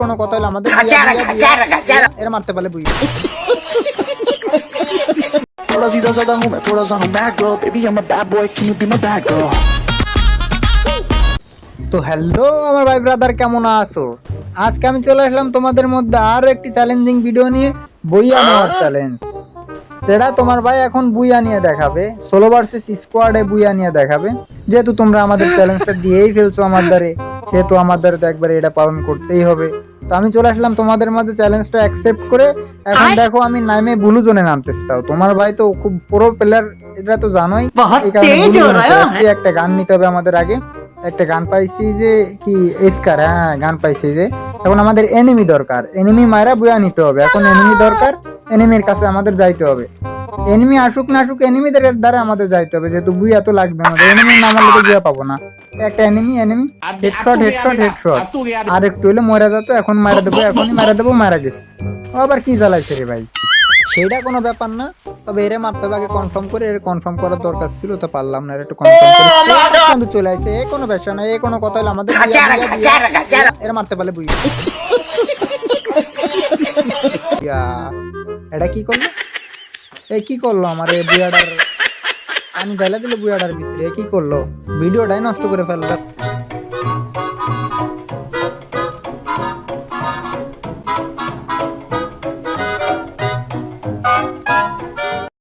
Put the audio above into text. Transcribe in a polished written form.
কোনো কথা হলো আমাদের এরা মারতে পারলে বুঝি। थोड़ा सीधा साधा हूँ मैं, थोड़ा सा हूँ bad girl, baby I'm a bad boy, can you be my bad girl? তো হ্যালো আমার ভাই ব্রাদার, কেমন আছো? আজকে আমি চলে আসলাম তোমাদের মধ্যে আরো একটি চ্যালেঞ্জিং ভিডিও নিয়ে, বুইয়া নেওয়ার চ্যালেঞ্জ। যেটা তোমার ভাই এখন বুইয়া নিয়ে দেখাবে, সোলো ভার্সেস স্কোয়াডে বুইয়া নিয়ে দেখাবে। যেহেতু তোমরা আমাদের চ্যালেঞ্জটা দিয়েই ফেলছো আমার দ্বারে, সেহেতু আমার দ্বারে তো একবার এটা পালন করতেই হবে। তো আমি চলে আসলাম তোমাদের মাঝে চ্যালেঞ্জটা অ্যাকসেপ্ট করে। এখন দেখো আমি নামে ব্লু জোনে নামতেছি। তাও তোমার ভাই তো খুব প্রো প্লেয়ার, এটা তো জানোই। এই কারণে blue zone এ চলে আসছি। একটা গান নিতে হবে আমাদের আগে। একটা গান পাইছি যে কি এসকার, হ্যাঁ গান পাইছি যে। এখন আমাদের এনিমি দরকার, এনিমি মায়েরা বুয়া নিতে হবে। এখন এনিমি দরকার, এনিমির কাছে আমাদের যাইতে হবে। এনিমি আসুক না আসুক, এনিমিদের দ্বারা আমাদের যাইতে হবে, যেহেতু বুয়া তো লাগবে আমাদের। এনিমি না মারলে তো বুয়া পাবো না। একটা এনিমি হেডশট হেডশট হেডশট। আর একটু হলে মরা যেত। এখন মারা দেবো, এখনই মারা দেবো। মারা গেছে। ও আবার কি জ্বালাইছে রে ভাই, সেইটা কোনো ব্যাপার না। তবে এরে মারতে হবে আগে কনফার্ম করে। এর কনফার্ম করার দরকার ছিল, তো পারলাম না। এর একটু কনফার্ম করে কিন্তু চলে আসে। এ কোনো ব্যবসা না, এ কোনো কথা হলো আমাদের এর মারতে পারলে বুঝি। এটা কি করলো? এ কি করলো আমার এই বুয়াডার? আমি ঢেলে দিল বুয়াডার ভিতরে। কি করলো? ভিডিওটাই নষ্ট করে ফেললো।